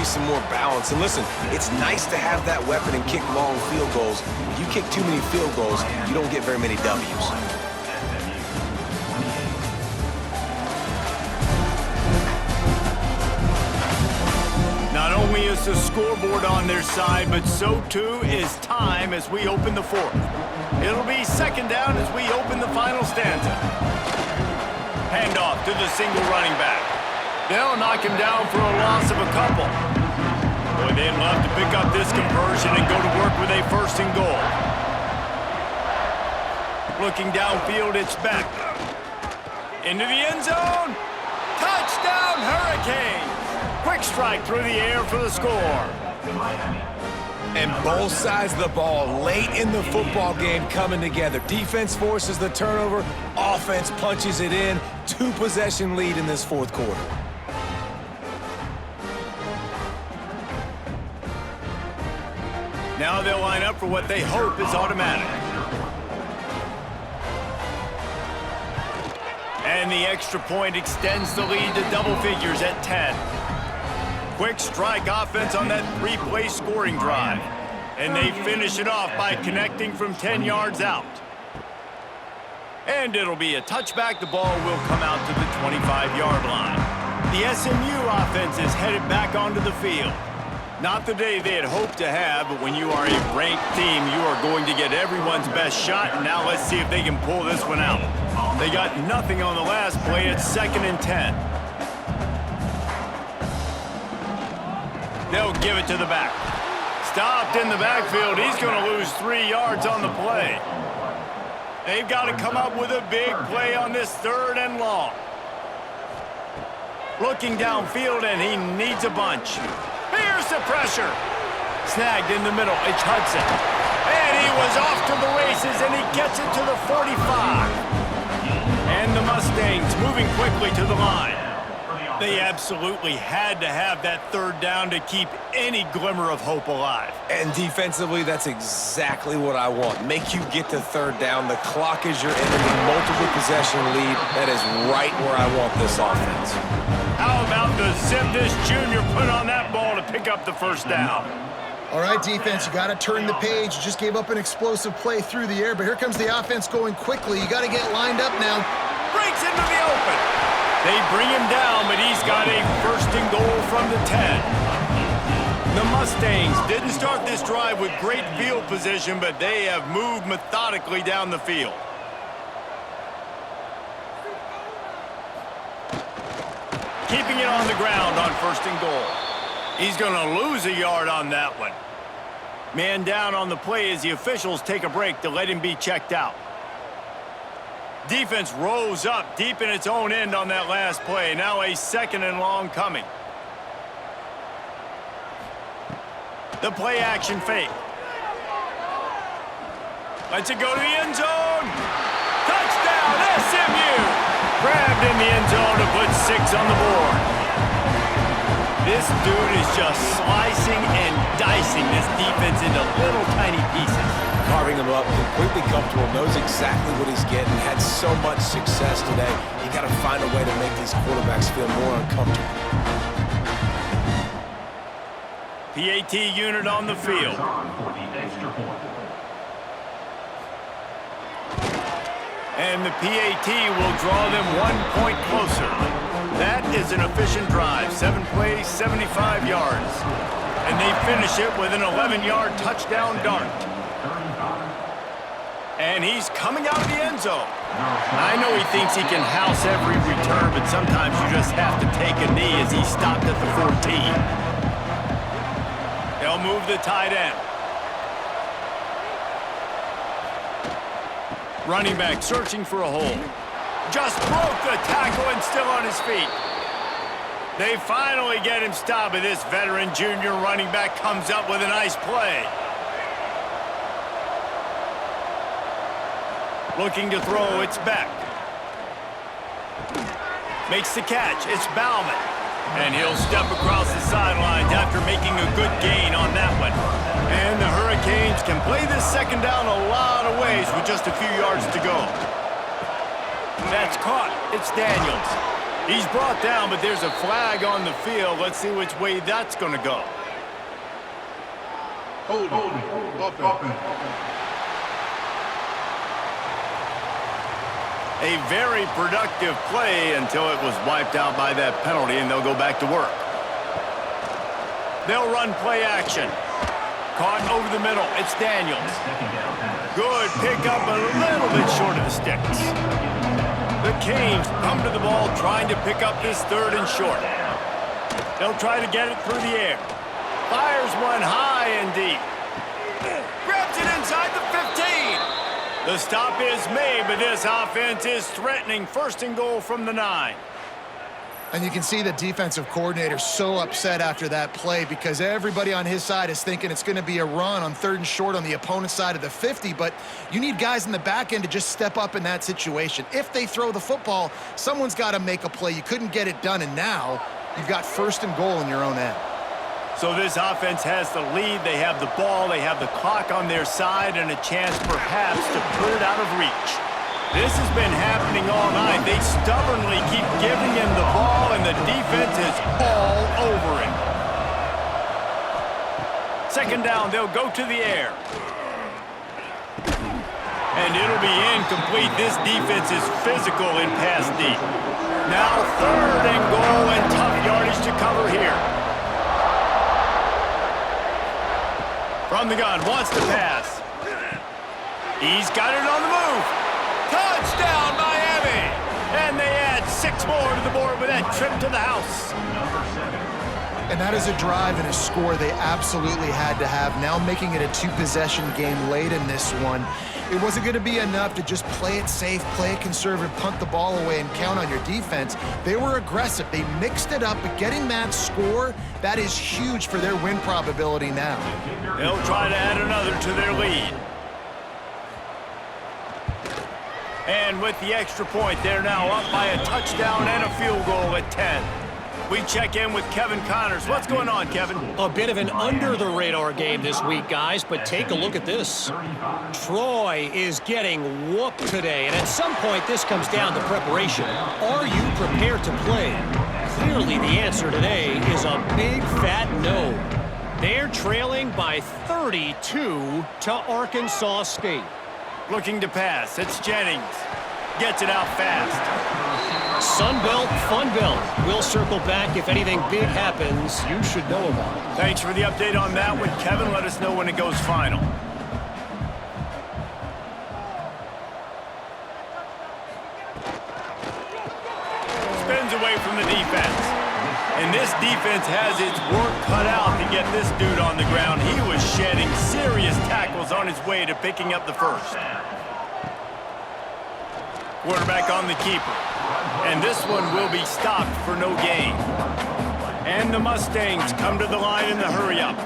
be some more balance. And listen, it's nice to have that weapon and kick long field goals. If you kick too many field goals, you don't get very many W's. Not only is the scoreboard on their side, but so too is time as we open the fourth. It'll be second down as we open the final stanza. Handoff to the single running back. They'll knock him down for a loss of a couple. Boy, they'd love to pick up this conversion and go to work with a first and goal. Looking downfield, it's back. Into the end zone. Touchdown, Hurricanes! Quick strike through the air for the score. And both sides of the ball late in the football game coming together. Defense forces the turnover. Offense punches it in. 2-possession lead in this fourth quarter. Now they'll line up for what they hope is automatic. And the extra point extends the lead to double figures at 10. Quick strike offense on that 3-play scoring drive. And they finish it off by connecting from 10 yards out. And it'll be a touchback. The ball will come out to the 25-yard line. The SMU offense is headed back onto the field. Not the day they had hoped to have, but when you are a ranked team, you are going to get everyone's best shot. And now let's see if they can pull this one out. They got nothing on the last play. It's 2nd and 10. They'll give it to the back. Stopped in the backfield. He's going to lose 3 yards on the play. They've got to come up with a big play on this 3rd and long. Looking downfield, and he needs a bunch. Here's the pressure. Snagged in the middle. It's Hudson. And he was off to the races, and he gets it to the 45. And the Mustangs moving quickly to the line. They absolutely had to have that 3rd down to keep any glimmer of hope alive. And defensively, that's exactly what I want. Make you get to 3rd down. The clock is your enemy. Multiple possession lead. That is right where I want this offense. How about the zip this junior put on that ball to pick up the 1st down? All right, defense, you got to turn the page. You just gave up an explosive play through the air, but here comes the offense going quickly. You got to get lined up now. Breaks into the open. They bring him down, but he's got a 1st and goal from the 10. The Mustangs didn't start this drive with great field position, but they have moved methodically down the field. Keeping it on the ground on 1st and goal. He's going to lose a yard on that one. Man down on the play as the officials take a break to let him be checked out. Defense rose up deep in its own end on that last play. Now a 2nd and long coming. The play action fake. Lets it go to the end zone. Touchdown, SMU! Grabbed in the end zone to put 6 on the board. This dude is just slicing and dicing this defense into little tiny pieces. Carving him up, completely comfortable, knows exactly what he's getting, had so much success today. You got to find a way to make these quarterbacks feel more uncomfortable. PAT unit on the field. And the PAT will draw them 1 point closer. That is an efficient drive. 7 plays, 75 yards. And they finish it with an 11-yard touchdown dart. And he's coming out of the end zone. I know he thinks he can house every return, but sometimes you just have to take a knee as he stopped at the 14. They'll move the tight end. Running back searching for a hole. Just broke the tackle and still on his feet. They finally get him stopped, but this veteran junior running back comes up with a nice play. Looking to throw, it's Beck. Makes the catch, it's Bauman. And he'll step across the sidelines after making a good gain on that one. And the Hurricanes can play this 2nd down a lot of ways with just a few yards to go. That's caught, it's Daniels. He's brought down, but there's a flag on the field. Let's see which way that's going to go. Hold it. A very productive play until it was wiped out by that penalty, and they'll go back to work. They'll run play action. Caught over the middle. It's Daniels. Good pickup, a little bit short of the sticks. The Canes come to the ball trying to pick up this third and short. They'll try to get it through the air. Fires one high and deep. Grabs it inside the 15. The stop is made, but this offense is threatening. First and goal from the 9. And you can see the defensive coordinator so upset after that play because everybody on his side is thinking it's going to be a run on third and short on the opponent's side of the 50, but you need guys in the back end to just step up in that situation. If they throw the football, someone's got to make a play. You couldn't get it done, and now you've got first and goal in your own end. So this offense has the lead. They have the ball. They have the clock on their side and a chance perhaps to put it out of reach. This has been happening all night. They stubbornly keep giving him the ball, and the defense is all over it. Second down, they'll go to the air. And it'll be incomplete. This defense is physical in pass deep. Now third and goal, and tough yardage to cover here. From the gun, wants to pass. He's got it on the move. Touchdown, Miami! And they add 6 more to the board with that trip to the house. And that is a drive and a score they absolutely had to have. Now making it a 2-possession game late in this one. It wasn't going to be enough to just play it safe, play it conservative, punt the ball away, and count on your defense. They were aggressive. They mixed it up, but getting that score, that is huge for their win probability now. They'll try to add another to their lead. And with the extra point, they're now up by a touchdown and a field goal at 10. We check in with Kevin Connors. What's going on, Kevin? A bit of an under-the-radar game this week, guys, but take a look at this. Troy is getting whooped today, and at some point this comes down to preparation. Are you prepared to play? Clearly the answer today is a big fat no. They're trailing by 32 to Arkansas State. Looking to pass. It's Jennings. Gets it out fast. Sunbelt, Funbelt. We'll circle back if anything big happens you should know about. Thanks for the update on that one, Kevin. Let us know when it goes final. Spins away from the defense. And this defense has its work cut out to get this dude on the ground. He was shedding serious tackles on his way to picking up the first. Quarterback on the keeper. And this one will be stopped for no gain. And the Mustangs come to the line in the hurry-up.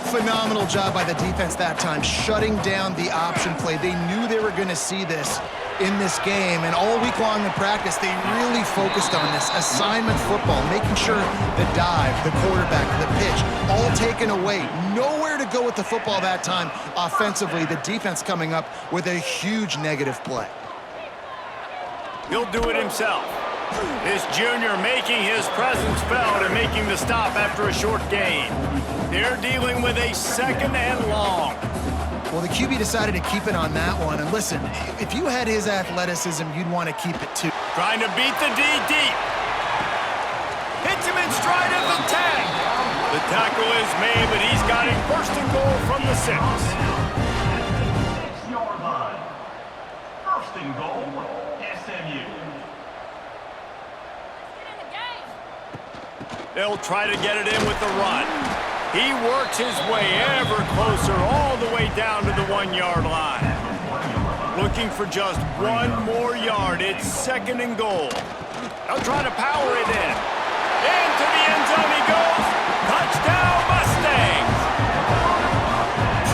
Phenomenal job by the defense that time, shutting down the option play. They knew they were going to see this in this game, and all week long in practice, they really focused on this assignment football, making sure the dive, the quarterback, the pitch, all taken away. Nowhere to go with the football that time offensively. The defense coming up with a huge negative play. He'll do it himself. This junior making his presence felt and making the stop after a short gain. They're dealing with a second and long. Well, the QB decided to keep it on that one. And listen, if you had his athleticism, you'd want to keep it too. Trying to beat the D deep. Hits him in stride of the 10. The tackle is made, but he's got a first and goal from the 6. 6-yard line. First and goal, SMU. They'll try to get it in with the run. He works his way ever closer all the way down to the 1-yard line. Looking for just one more yard. It's second and goal. They'll try to power it in. Into the end zone he goes. Touchdown, Mustangs!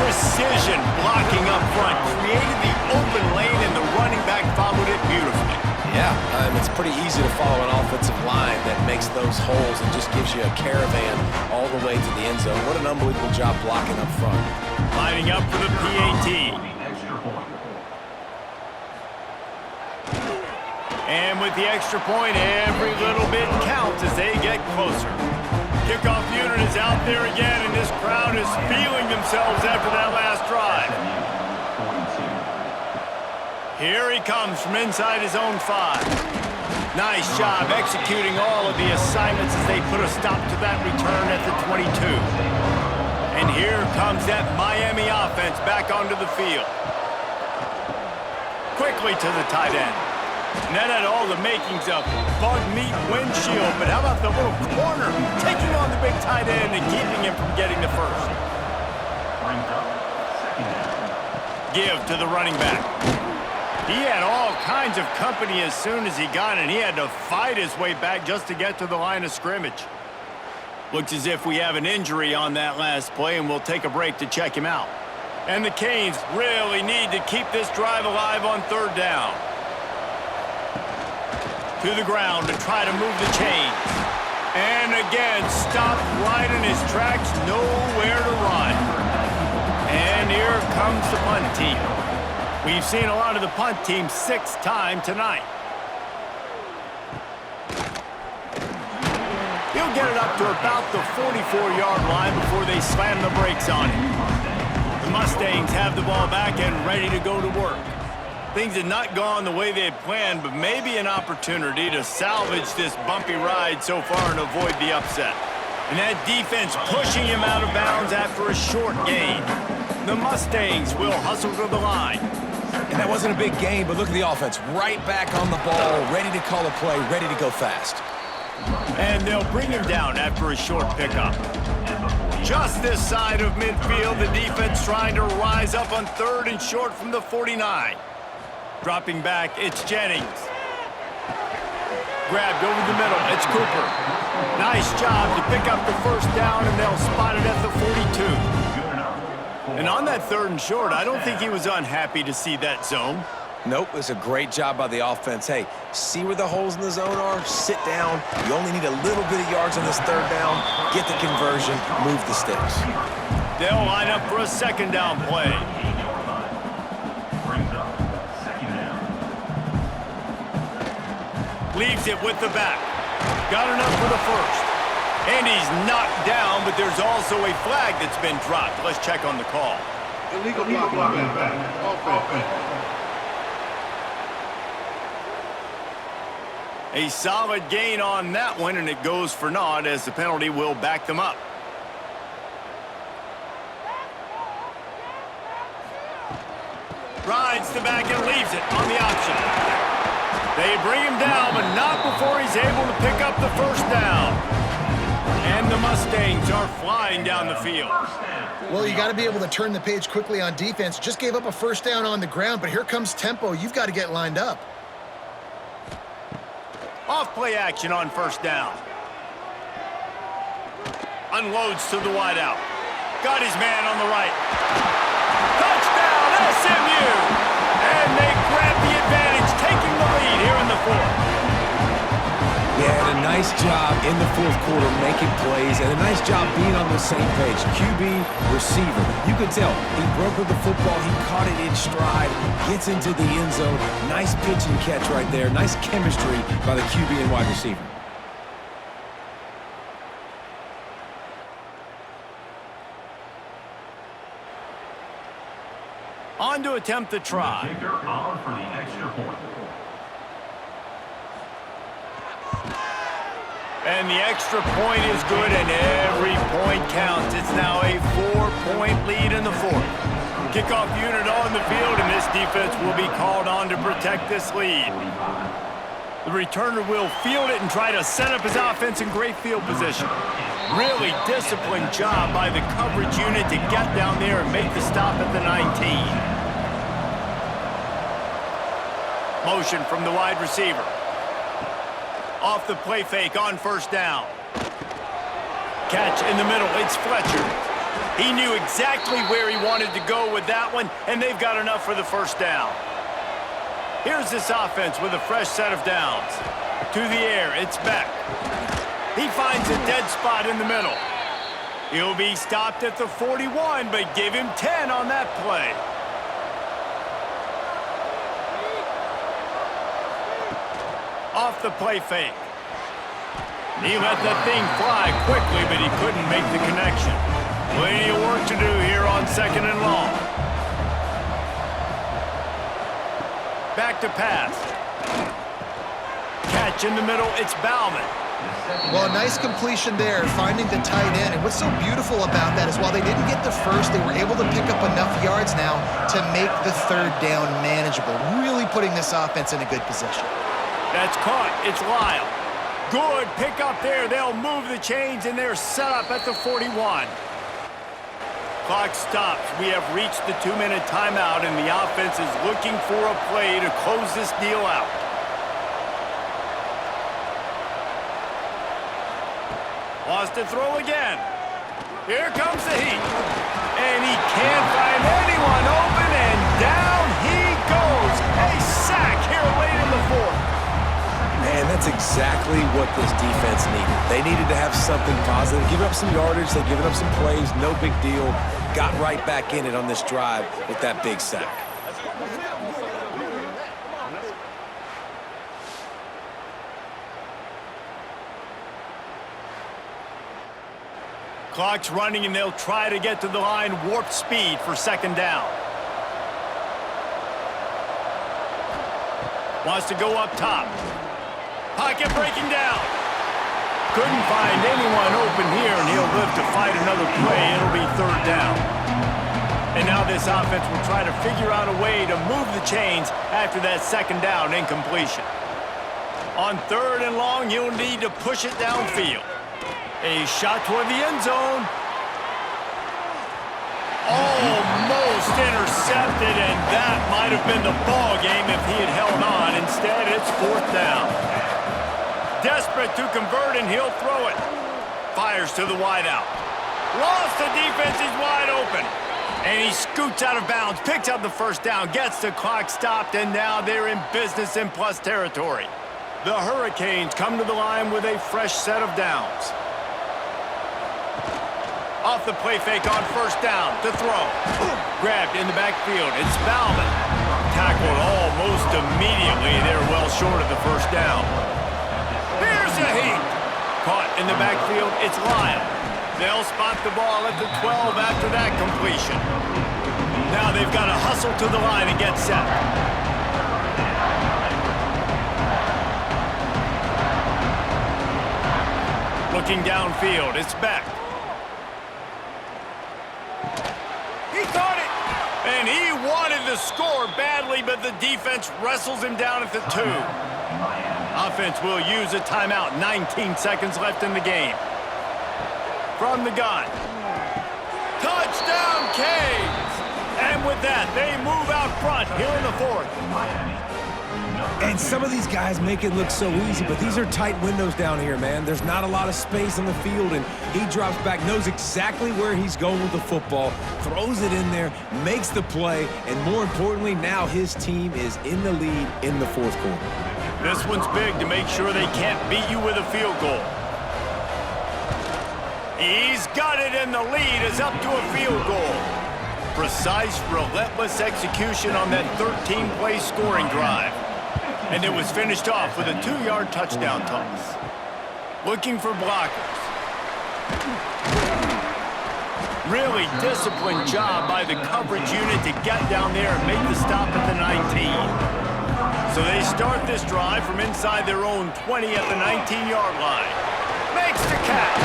Precision blocking up front created the open lane, and the running back followed it beautifully. Yeah, it's pretty easy to follow an offensive line that makes those holes and just gives you a caravan all the way to the end zone. What an unbelievable job blocking up front. Lining up for the PAT. And with the extra point, every little bit counts as they get closer. Kickoff unit is out there again, and this crowd is feeling themselves after that last drive. Here he comes from inside his own 5. Nice job executing all of the assignments as they put a stop to that return at the 22. And here comes that Miami offense back onto the field. Quickly to the tight end. And that had all the makings of bug meat windshield, but how about the little corner taking on the big tight end and keeping him from getting the first? Give to the running back. He had all kinds of company as soon as he got it. He had to fight his way back just to get to the line of scrimmage. Looks as if we have an injury on that last play, and we'll take a break to check him out. And the Canes really need to keep this drive alive on 3rd down. To the ground to try to move the chains. And again, stopped right in his tracks, nowhere to run. And here comes the punt team. We've seen a lot of the punt team 6th time tonight. He'll get it up to about the 44-yard line before they slam the brakes on him. The Mustangs have the ball back and ready to go to work. Things had not gone the way they had planned, but maybe an opportunity to salvage this bumpy ride so far and avoid the upset. And that defense pushing him out of bounds after a short gain. The Mustangs will hustle to the line. And that wasn't a big gain, but look at the offense. Right back on the ball, ready to call a play, ready to go fast. And they'll bring him down after a short pickup. Just this side of midfield, the defense trying to rise up on 3rd and short from the 49. Dropping back, it's Jennings. Grabbed over the middle, it's Cooper. Nice job to pick up the first down, and they'll spot it at the 42. And on that 3rd and short, I don't think he was unhappy to see that zone. Nope, it's a great job by the offense. Hey, see where the holes in the zone are? Sit down. You only need a little bit of yards on this 3rd down. Get the conversion, move the sticks. They'll line up for a 2nd down play. Leaves it with the back. Got enough for the first. And he's knocked down, but there's also a flag that's been dropped. Let's check on the call. Illegal blocking back. Offense. A solid gain on that one, and it goes for naught as the penalty will back them up. Rides the back and leaves it on the option. They bring him down, but not before he's able to pick up the first down. And the Mustangs are flying down the field. Well, you got to be able to turn the page quickly on defense. Just gave up a first down on the ground, but here comes tempo. You've got to get lined up. Off play action on 1st down. Unloads to the wideout. Got his man on the right. Touchdown, SMU! And they grab the advantage, taking the lead here in the 4th. Yeah, and a nice job in the 4th quarter making plays, and a nice job being on the same page. QB, receiver. You could tell he broke with the football. He caught it in stride, gets into the end zone. Nice pitch and catch right there. Nice chemistry by the QB and wide receiver. On to attempt the try. Kicker on for the extra point. And the extra point is good, and every point counts. It's now a 4-point lead in the 4th. Kickoff unit on the field, and this defense will be called on to protect this lead. The returner will field it and try to set up his offense in great field position. Really disciplined job by the coverage unit to get down there and make the stop at the 19. Motion from the wide receiver. Off the play fake on 1st down. Catch in the middle, it's Fletcher. He knew exactly where he wanted to go with that one, and they've got enough for the first down. Here's this offense with a fresh set of downs. To the air, it's Beck. He finds a dead spot in the middle. He'll be stopped at the 41, but give him 10 on that play. Off the play fake. He let that thing fly quickly, but he couldn't make the connection. Plenty of work to do here on 2nd and long. Back to pass. Catch in the middle, it's Bauman. Well, a nice completion there, finding the tight end. And what's so beautiful about that is while they didn't get the first, they were able to pick up enough yards now to make the 3rd down manageable, really putting this offense in a good position. That's caught. It's Lyle. Good pick up there. They'll move the chains, and they're set up at the 41. Clock stops. We have reached the 2-minute timeout, and the offense is looking for a play to close this deal out. Wants to throw again. Here comes the heat. And he can't find anyone open, and down he goes. A sack here late in the 4th. Man, that's exactly what this defense needed. They needed to have something positive. Give up some yardage. They've given up some plays. No big deal. Got right back in it on this drive with that big sack. Clock's running, and they'll try to get to the line warp speed for 2nd down. Wants to go up top. Pocket breaking down. Couldn't find anyone open here, and he'll live to fight another play. It'll be 3rd down. And now this offense will try to figure out a way to move the chains after that 2nd down incompletion. On 3rd and long, you'll need to push it downfield. A shot toward the end zone. Almost intercepted, and that might have been the ball game if he had held on. Instead, it's 4th down. Desperate to convert, and he'll throw it. Fires to the wideout. Lost the defense, he's wide open. And he scoots out of bounds, picks up the 1st down, gets the clock stopped, and now they're in business in plus territory. The Hurricanes come to the line with a fresh set of downs. Off the play fake on 1st down to throw. Grabbed in the backfield. It's Bauman. Tackled almost immediately. They're well short of the 1st down. Here's a heat. Caught in the backfield. It's Lyle. They'll spot the ball at the 12 after that completion. Now they've got to hustle to the line and get set. Looking downfield. It's Beck. He caught it! And he wanted to score badly, but the defense wrestles him down at the 2. Offense will use a timeout. 19 seconds left in the game. From the gun. Touchdown, Canes! And with that, they move out front here in the 4th. And some of these guys make it look so easy, but these are tight windows down here, man. There's not a lot of space on the field, and he drops back, knows exactly where he's going with the football, throws it in there, makes the play, and more importantly, now his team is in the lead in the 4th quarter. This one's big to make sure they can't beat you with a field goal. He's got it, and the lead is up to a field goal. Precise, relentless execution on that 13-play scoring drive. And it was finished off with a 2-yard touchdown toss. Looking for blockers. Really disciplined job by the coverage unit to get down there and make the stop at the 19. So they start this drive from inside their own 20 at the 19-yard line. Makes the catch.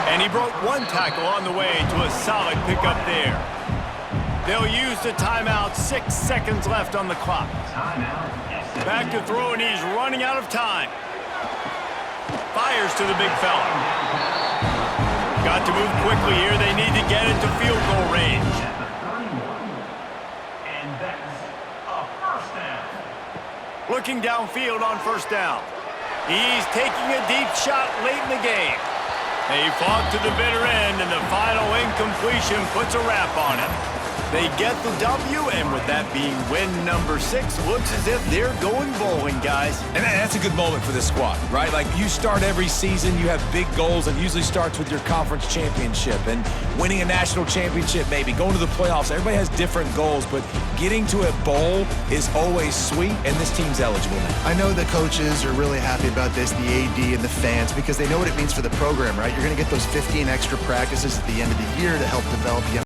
And he broke one tackle on the way to a solid pickup there. They'll use the timeout. 6 seconds left on the clock. Back to throw, and he's running out of time. Fires to the big fella. Got to move quickly here. They need to get into field goal range. And that's a 1st down. Looking downfield on 1st down. He's taking a deep shot late in the game. They fought to the bitter end, and the final incompletion puts a wrap on it. They get the W, and with that being win number 6, looks as if they're going bowling, guys. And that's a good moment for this squad, right? Like, you start every season, you have big goals, and usually starts with your conference championship and winning a national championship, maybe going to the playoffs. Everybody has different goals, but getting to a bowl is always sweet, and this team's eligible now. I know the coaches are really happy about this, the AD and the fans, because they know what it means for the program, right? You're going to get those 15 extra practices at the end of the year to help develop young